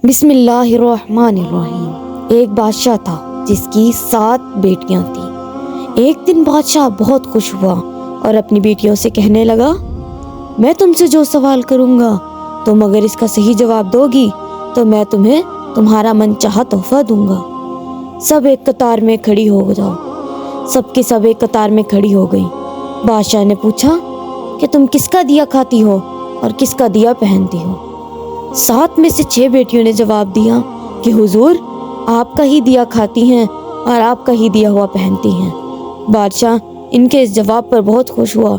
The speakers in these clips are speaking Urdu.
بسم اللہ الرحمن الرحیم۔ ایک بادشاہ تھا جس کی 7 بیٹیاں تھیں۔ ایک دن بادشاہ بہت خوش ہوا اور اپنی بیٹیوں سے کہنے لگا، میں تم سے جو سوال کروں گا تم اگر اس کا صحیح جواب دو گی تو میں تمہیں تمہارا من چاہا تحفہ دوں گا۔ سب ایک قطار میں کھڑی ہو جاؤ۔ سب ایک قطار میں کھڑی ہو گئی۔ بادشاہ نے پوچھا کہ تم کس کا دیا کھاتی ہو اور کس کا دیا پہنتی ہو؟ 7 میں سے 6 بیٹیوں نے جواب دیا کہ حضور آپ کا ہی دیا کھاتی ہیں اور آپ کا ہی دیا ہوا پہنتی ہیں۔ بادشاہ ان کے اس جواب پر بہت خوش ہوا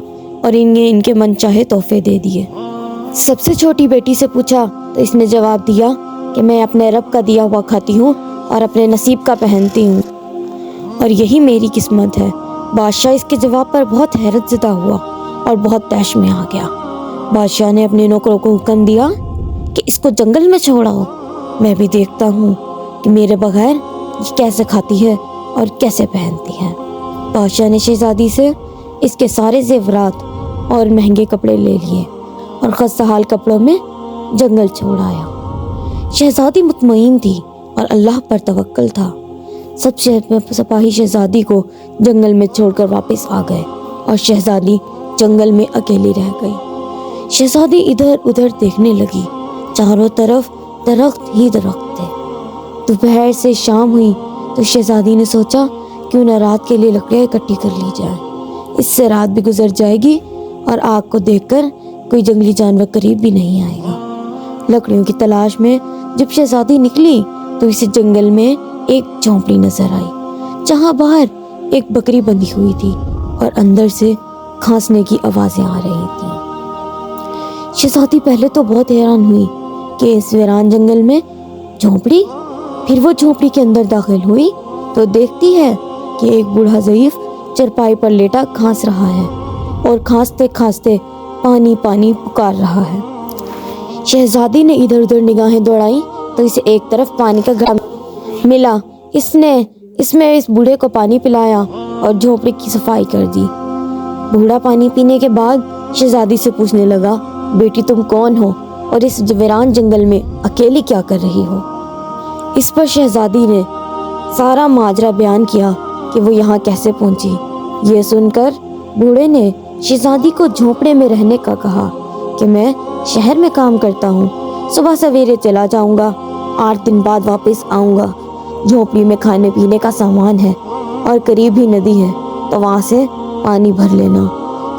اور ان کے من چاہے تحفے دے دیے۔ سب سے چھوٹی بیٹی سے پوچھا تو اس نے جواب دیا کہ میں اپنے رب کا دیا ہوا کھاتی ہوں اور اپنے نصیب کا پہنتی ہوں اور یہی میری قسمت ہے۔ بادشاہ اس کے جواب پر بہت حیرت زدہ ہوا اور بہت طیش میں آ گیا۔ بادشاہ نے اپنے نوکروں کو حکم دیا کہ اس کو جنگل میں چھوڑاؤ، میں بھی دیکھتا ہوں کہ میرے بغیر یہ کیسے کھاتی ہے اور کیسے پہنتی ہے۔ بادشاہ نے شہزادی سے اس کے سارے زیورات اور مہنگے کپڑے لے لیے اور خستہ حال کپڑوں میں جنگل چھوڑایا۔ شہزادی مطمئن تھی اور اللہ پر توکل تھا۔ سب سپاہی شہزادی کو جنگل میں چھوڑ کر واپس آ گئے اور شہزادی جنگل میں اکیلی رہ گئی۔ شہزادی ادھر ادھر دیکھنے لگی، چاروں طرف درخت ہی درخت تھے۔ دوپہر سے شام ہوئی تو شہزادی نے سوچا کیوں نہ رات کے لیے لکڑیاں اکٹھی کر لی جائیں، اس سے رات بھی گزر جائے گی اور آگ کو دیکھ کر کوئی جنگلی جانور قریب بھی نہیں آئے گا۔ لکڑیوں کی تلاش میں جب شہزادی نکلی تو اسے جنگل میں ایک جھونپڑی نظر آئی جہاں باہر ایک بکری بندھی ہوئی تھی اور اندر سے کھانسنے کی آوازیں آ رہی تھیں۔ شہزادی پہلے تو بہت حیران ہوئی کہ اس ویران جنگل میں جھونپڑی، پھر وہ جھونپڑی کے اندر داخل ہوئی تو دیکھتی ہے کہ ایک بوڑھا ضعیف چرپائی پر لیٹا کھانس رہا ہے اور کھانستے کھانستے پانی پانی پکار رہا ہے۔ شہزادی نے ادھر ادھر نگاہیں دوڑائیں تو اسے ایک طرف پانی کا گھڑا ملا۔ اس نے اس بوڑھے کو پانی پلایا اور جھونپڑی کی صفائی کر دی۔ بوڑھا پانی پینے کے بعد شہزادی سے پوچھنے لگا، بیٹی تم کون ہو اور اس ویران جنگل میں اکیلی کیا کر رہی ہو؟ اس پر شہزادی نے سارا ماجرا بیان کیا کہ وہ یہاں کیسے پہنچی۔ یہ سن کر بوڑھے نے شہزادی کو جھونپڑے میں رہنے کا کہا کہ میں شہر میں کام کرتا ہوں، صبح سویرے چلا جاؤں گا، 8 دن بعد واپس آؤں گا۔ جھونپڑی میں کھانے پینے کا سامان ہے اور قریب ہی ندی ہے تو وہاں سے پانی بھر لینا۔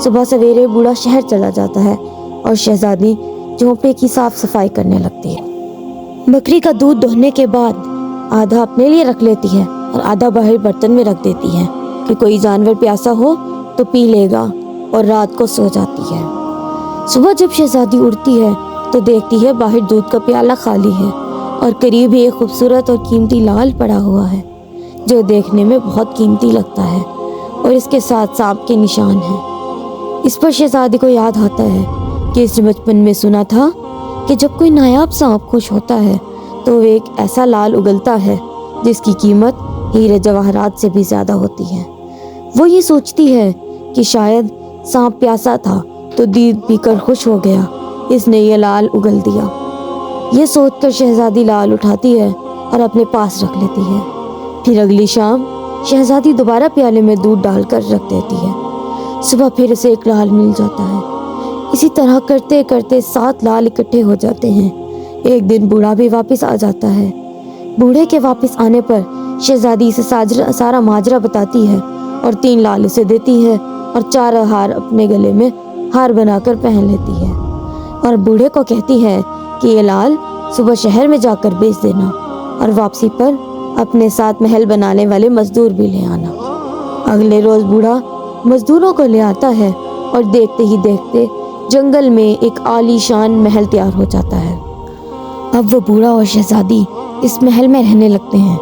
صبح سویرے بوڑھا شہر چلا جاتا ہے اور شہزادی جھونپڑے کی صاف صفائی کرنے لگتی ہے۔ بکری کا دودھ دوہنے کے بعد آدھا اپنے لیے رکھ لیتی ہے اور آدھا باہر برتن میں رکھ دیتی ہے کہ کوئی جانور پیاسا ہو تو پی لے گا اور رات کو سو جاتی ہے۔ صبح جب شہزادی اٹھتی ہے تو دیکھتی ہے باہر دودھ کا پیالہ خالی ہے اور قریب ہی ایک خوبصورت اور قیمتی لال پڑا ہوا ہے جو دیکھنے میں بہت قیمتی لگتا ہے اور اس کے ساتھ سانپ کے نشان ہیں۔ اس پر شہزادی کو یاد آتا ہے کہ اس نے بچپن میں سنا تھا کہ جب کوئی نایاب سانپ خوش ہوتا ہے تو وہ ایک ایسا لال اگلتا ہے جس کی قیمت ہیرے جواہرات سے بھی زیادہ ہوتی ہے۔ وہ یہ سوچتی ہے کہ شاید سانپ پیاسا تھا تو دودھ پی کر خوش ہو گیا، اس نے یہ لال اگل دیا۔ یہ سوچ کر شہزادی لال اٹھاتی ہے اور اپنے پاس رکھ لیتی ہے۔ پھر اگلی شام شہزادی دوبارہ پیالے میں دودھ ڈال کر رکھ دیتی ہے۔ صبح پھر اسے ایک لال مل جاتا ہے۔ اسی طرح کرتے کرتے 7 لال اکٹھے ہو جاتے ہیں۔ ایک دن بوڑھا بھی واپس آ جاتا ہے۔ بوڑھے کے واپس آنے پر شہزادی اسے سارا ماجرا بتاتی ہے اور 3 لال اسے دیتی ہے اور 4 ہار اپنے گلے میں ہار بنا کر پہن لیتی ہے اور بوڑھے کو کہتی ہے کہ یہ لال صبح شہر میں جا کر بیچ دینا اور واپسی پر اپنے ساتھ محل بنانے والے مزدور بھی لے آنا۔ اگلے روز بوڑھا مزدوروں کو لے آتا ہے اور دیکھتے ہی دیکھتے جنگل میں ایک عالی شان محل تیار ہو جاتا ہے۔ اب وہ بوڑھا اور شہزادی اس محل میں رہنے لگتے ہیں،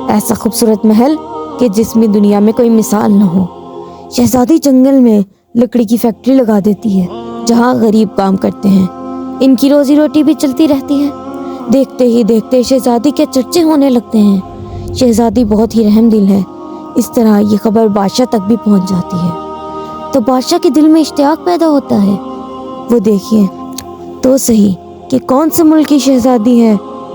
ایسا خوبصورت محل کہ جس میں دنیا میں کوئی مثال نہ ہو۔ شہزادی جنگل میں لکڑی کی فیکٹری لگا دیتی ہے جہاں غریب کام کرتے ہیں، ان کی روزی روٹی بھی چلتی رہتی ہے۔ دیکھتے ہی دیکھتے شہزادی کے چرچے ہونے لگتے ہیں۔ شہزادی بہت ہی رحم دل ہے۔ اس طرح یہ خبر بادشاہ تک بھی پہنچ جاتی ہے تو بادشاہ کے دل میں اشتیاق پیدا ہوتا ہے۔ وہ دیکھیے تو صحیح کہ کون سے ملک کی شہزادی ہے